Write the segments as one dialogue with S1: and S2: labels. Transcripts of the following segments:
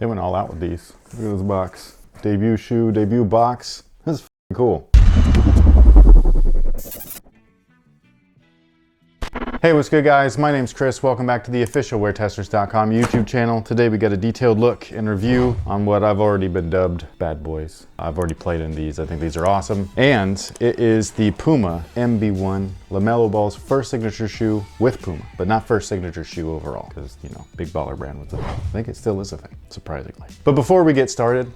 S1: They went all out with these. Look at this box. Debut shoe, debut box. This is f***ing cool. Hey, what's good guys? My name's Chris. Welcome back to the official WearTesters.com YouTube channel. Today we got a detailed look and review on what I've already been dubbed bad boys. I've already played in these. I think these are awesome. And it is the Puma MB.01, LaMelo Ball's first signature shoe with Puma, but not first signature shoe overall because, you know, big baller brand with it. I think it still is a thing, surprisingly. But before we get started,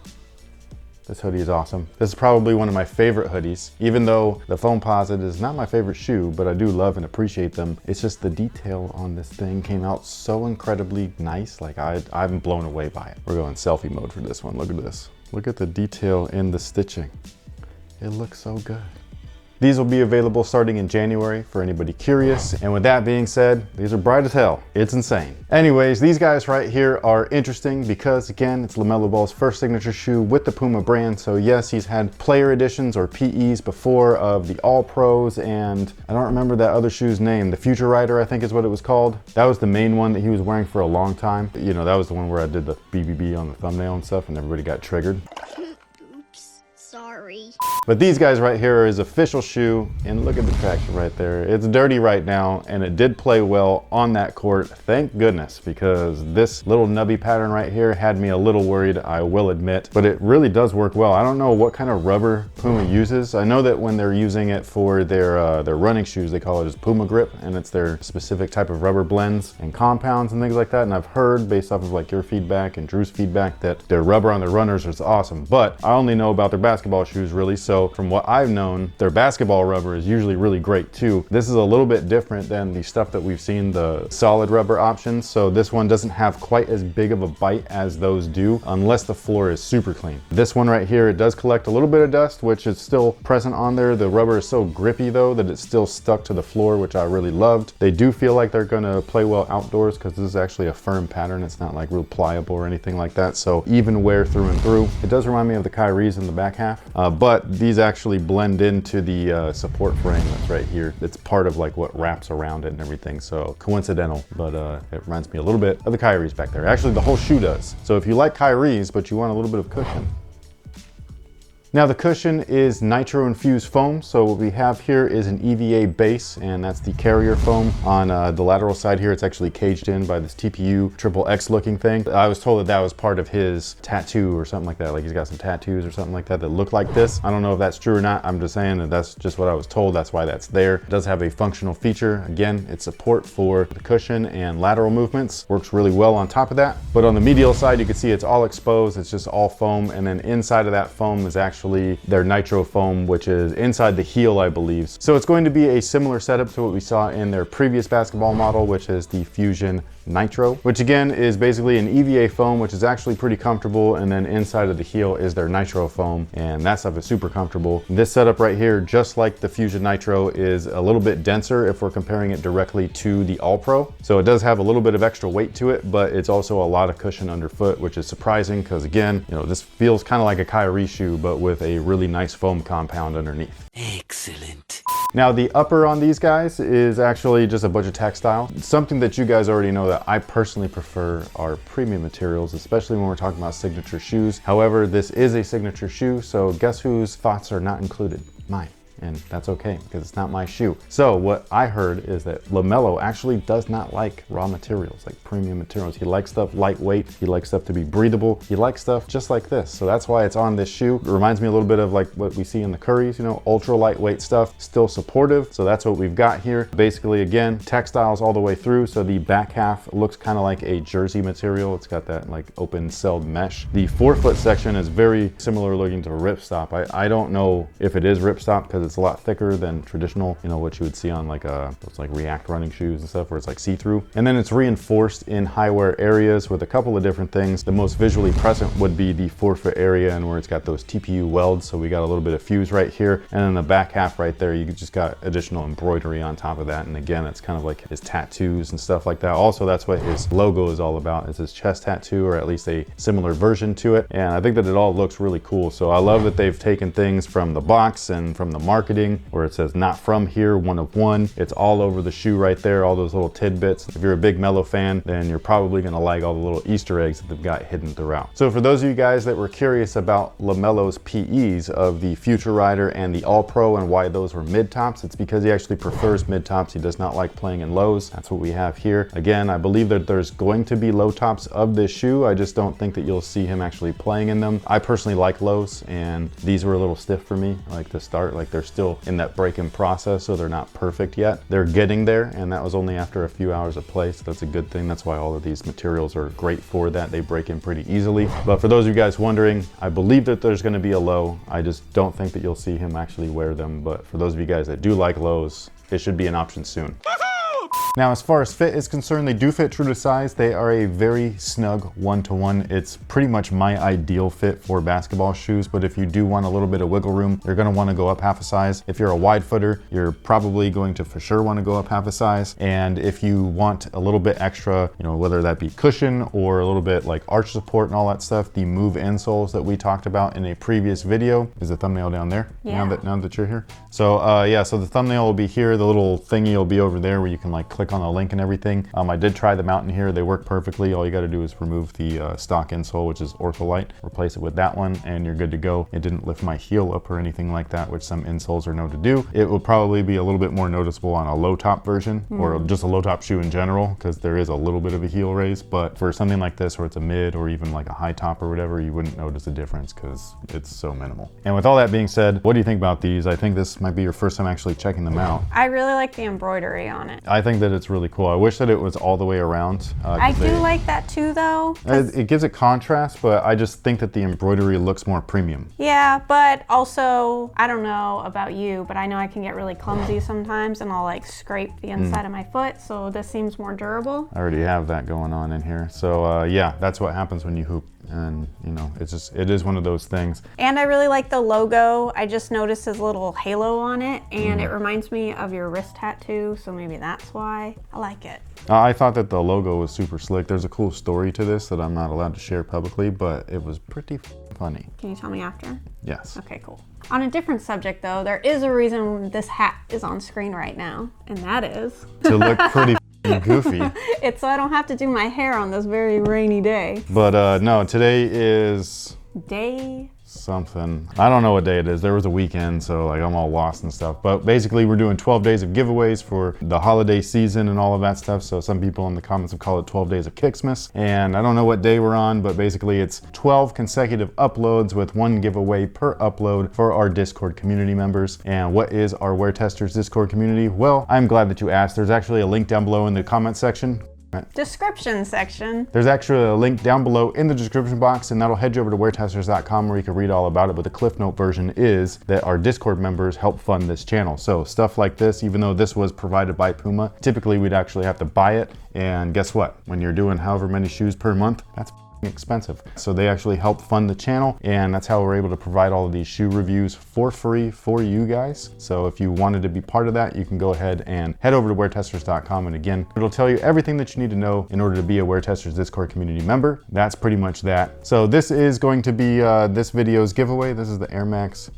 S1: this hoodie is awesome. This is probably one of my favorite hoodies, even though the Foamposite is not my favorite shoe, but I do love and appreciate them. It's just the detail on this thing came out so incredibly nice. Like I'm blown away by it. We're going selfie mode for this one. Look at this. Look at the detail in the stitching. It looks so good. These will be available starting in January for anybody curious. And with that being said, these are bright as hell. It's insane. Anyways, these guys right here are interesting because again, it's LaMelo Ball's first signature shoe with the Puma brand. So yes, he's had player editions or PEs before of the All Pros, and I don't remember that other shoe's name. The Future Rider, I think is what it was called. That was the main one that he was wearing for a long time. You know, that was the one where I did the BBB on the thumbnail and stuff and everybody got triggered.
S2: Sorry.
S1: But these guys right here are his official shoe, and look at the traction right there. It's dirty right now, and it did play well on that court. Thank goodness, because this little nubby pattern right here had me a little worried, I will admit, but it really does work well. I don't know what kind of rubber Puma uses. I know that when they're using it for their running shoes, they call it as Puma Grip, and it's their specific type of rubber blends and compounds and things like that. And I've heard, based off of like your feedback and Drew's feedback, that their rubber on their runners is awesome, but I only know about their basketball shoes really. So from what I've known, their basketball rubber is usually really great too. This is a little bit different than the stuff that we've seen, the solid rubber options. So this one doesn't have quite as big of a bite as those do, unless the floor is super clean. This one right here, it does collect a little bit of dust, which is still present on there. The rubber is so grippy though that it's still stuck to the floor, which I really loved. They do feel like they're gonna play well outdoors because this is actually a firm pattern. It's not like real pliable or anything like that. So even wear through and through. It does remind me of the Kyrie's in the back half, but these actually blend into the support frame that's right here. It's part of like what wraps around it and everything. So coincidental, but it reminds me a little bit of the Kyrie's back there. Actually, the whole shoe does. So if you like Kyrie's, but you want a little bit of cushion. Now the cushion is nitro infused foam. So what we have here is an EVA base, and that's the carrier foam. On the lateral side here, it's actually caged in by this TPU XXX looking thing. I was told that that was part of his tattoo or something like that. Like he's got some tattoos or something like that that look like this. I don't know if that's true or not. I'm just saying that that's just what I was told. That's why that's there. It does have a functional feature. Again, it's support for the cushion and lateral movements. Works really well on top of that. But on the medial side, you can see it's all exposed. It's just all foam. And then inside of that foam is actually their nitro foam, which is inside the heel, I believe. So it's going to be a similar setup to what we saw in their previous basketball model, which is the Fusion Nitro, which again is basically an EVA foam, which is actually pretty comfortable. And then inside of the heel is their nitro foam, and that stuff is super comfortable. This setup right here, just like the Fusion Nitro, is a little bit denser if we're comparing it directly to the All Pro. So it does have a little bit of extra weight to it, but it's also a lot of cushion underfoot, which is surprising because again, you know, this feels kind of like a Kyrie shoe, but with a really nice foam compound underneath.
S3: Excellent.
S1: Now the upper on these guys is actually just a bunch of textile. Something that you guys already know that I personally prefer are premium materials, especially when we're talking about signature shoes. However, this is a signature shoe, so guess whose thoughts are not included? Mine. And that's okay because it's not my shoe. So what I heard is that LaMelo actually does not like raw materials, like premium materials. He likes stuff lightweight. He likes stuff to be breathable. He likes stuff just like this. So that's why it's on this shoe. It reminds me a little bit of like what we see in the Currys, you know, ultra lightweight stuff, still supportive. So that's what we've got here. Basically, again, textiles all the way through. So the back half looks kind of like a jersey material. It's got that like open celled mesh. The forefoot section is very similar looking to ripstop. I don't know if it is ripstop because it's a lot thicker than traditional, you know, what you would see on like those like React running shoes and stuff where it's like see-through. And then it's reinforced in high wear areas with a couple of different things. The most visually present would be the forefoot area and where it's got those TPU welds. So we got a little bit of fuse right here. And then the back half right there, you just got additional embroidery on top of that. And again, it's kind of like his tattoos and stuff like that. Also, that's what his logo is all about, is his chest tattoo, or at least a similar version to it. And I think that it all looks really cool. So I love that they've taken things from the box and from the marketing marketing where it says not from here, 1 of 1. It's all over the shoe right there, all those little tidbits. If you're a big Melo fan, then you're probably gonna like all the little Easter eggs that they've got hidden throughout. So for those of you guys that were curious about LaMelo's PEs of the Future Rider and the All Pro and why those were mid tops, it's because he actually prefers mid tops. He does not like playing in lows. That's what we have here. Again, I believe that there's going to be low tops of this shoe. I just don't think that you'll see him actually playing in them. I personally like lows, and these were a little stiff for me, like to start. Like they're still in that break-in process, so they're not perfect yet. They're getting there, and that was only after a few hours of play, so that's a good thing. That's why all of these materials are great for that. They break in pretty easily. But for those of you guys wondering, I believe that there's gonna be a low. I just don't think that you'll see him actually wear them. But for those of you guys that do like lows, it should be an option soon. Now, as far as fit is concerned, they do fit true to size. They are a very snug 1-to-1. It's pretty much my ideal fit for basketball shoes, but if you do want a little bit of wiggle room, you're gonna wanna go up half a size. If you're a wide footer, you're probably going to for sure wanna go up half a size. And if you want a little bit extra, you know, whether that be cushion or a little bit like arch support and all that stuff, the Move insoles that we talked about in a previous video, is the thumbnail down there?
S2: Yeah.
S1: Now that you're here. So yeah, so the thumbnail will be here. The little thingy will be over there where you can like click on the link and everything. I did try them out in here. They work perfectly. All you got to do is remove the stock insole, which is Ortholite, replace it with that one, and you're good to go. It didn't lift my heel up or anything like that, which some insoles are known to do. It will probably be a little bit more noticeable on a low top version or just a low top shoe in general, because there is a little bit of a heel raise. But for something like this where it's a mid or even like a high top or whatever, you wouldn't notice a difference because it's so minimal. And with all that being said, what do you think about these? I think this might be your first time actually checking them out.
S2: I really like the embroidery on it.
S1: I think that it's really cool. I wish that it was all the way around.
S2: I do like that too, though.
S1: It gives it contrast, but I just think that the embroidery looks more premium.
S2: Yeah, but also, I don't know about you, but I know I can get really clumsy sometimes and I'll like scrape the inside of my foot, so this seems more durable.
S1: I already have that going on in here. So yeah, that's what happens when you hoop. And you know, it is one of those things.
S2: And I really like the logo. I just noticed his little halo on it, and it reminds me of your wrist tattoo, so maybe that's why I like it.
S1: I thought that the logo was super slick. There's a cool story to this that I'm not allowed to share publicly, but it was pretty funny.
S2: Can you tell me after?
S1: Yes.
S2: Okay, cool. On a different subject though, there is a reason this hat is on screen right now, and that is
S1: to look pretty goofy.
S2: It's so I don't have to do my hair on this very rainy day.
S1: But no, today is
S2: day
S1: something. I don't know what day it is. There was a weekend, so like I'm all lost and stuff. But basically we're doing 12 days of giveaways for the holiday season and all of that stuff. So some people in the comments have called it 12 days of Kicksmas. And I don't know what day we're on, but basically it's 12 consecutive uploads with one giveaway per upload for our Discord community members. And what is our WearTesters Discord community? Well, I'm glad that you asked. There's actually a link down below in the comment section.
S2: Description section.
S1: There's actually a link down below in the description box, and that'll head you over to WearTesters.com where you can read all about it. But the Cliff Note version is that our Discord members help fund this channel. So stuff like this, even though this was provided by Puma, typically we'd actually have to buy it. And guess what? When you're doing however many shoes per month, that's expensive. So they actually help fund the channel, and that's how we're able to provide all of these shoe reviews for free for you guys. So if you wanted to be part of that, you can go ahead and head over to WearTesters.com, and again, it'll tell you everything that you need to know in order to be a WearTesters Discord community member. That's pretty much that. So this is going to be this video's giveaway. This is the Air Max.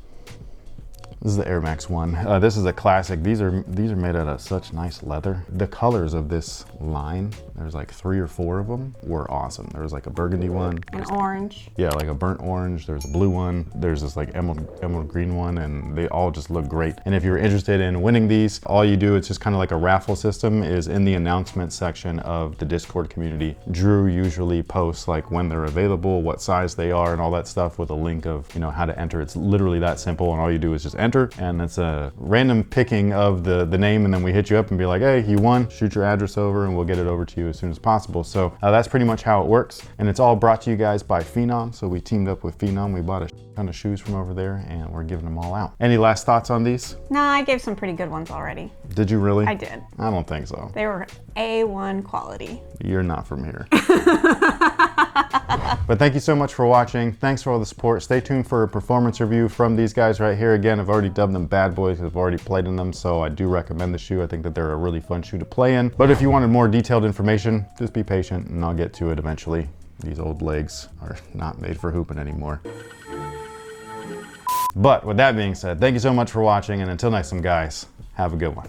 S1: This is the Air Max 1. This is a classic. These are made out of such nice leather. The colors of this line, there's like 3 or 4 of them, were awesome. There was like a burgundy one.
S2: An orange.
S1: Yeah, like a burnt orange. There's a blue one. There's this like emerald green one, and they all just look great. And if you're interested in winning these, all you do, it's just kind of like a raffle system, is in the announcement section of the Discord community. Drew usually posts like when they're available, what size they are, and all that stuff with a link of, you know, how to enter. It's literally that simple, and all you do is just enter, and it's a random picking of the name, and then we hit you up and be like, hey, you won, shoot your address over, and we'll get it over to you as soon as possible. So that's pretty much how it works, and it's all brought to you guys by Phenom. So we teamed up with Phenom. We bought a ton of shoes from over there, and we're giving them all out. Any last thoughts on these?
S2: No, I gave some pretty good ones already.
S1: Did you really?
S2: I did.
S1: I don't think so.
S2: They were A1 quality.
S1: You're not from here. But thank you so much for watching. Thanks for all the support. Stay tuned for a performance review from these guys right here. Again, I've already dubbed them bad boys. I've already played in them, so I do recommend the shoe. I think that they're a really fun shoe to play in. But if you wanted more detailed information, just be patient and I'll get to it eventually. These old legs are not made for hooping anymore. But with that being said, thank you so much for watching, and until next time, guys, have a good one.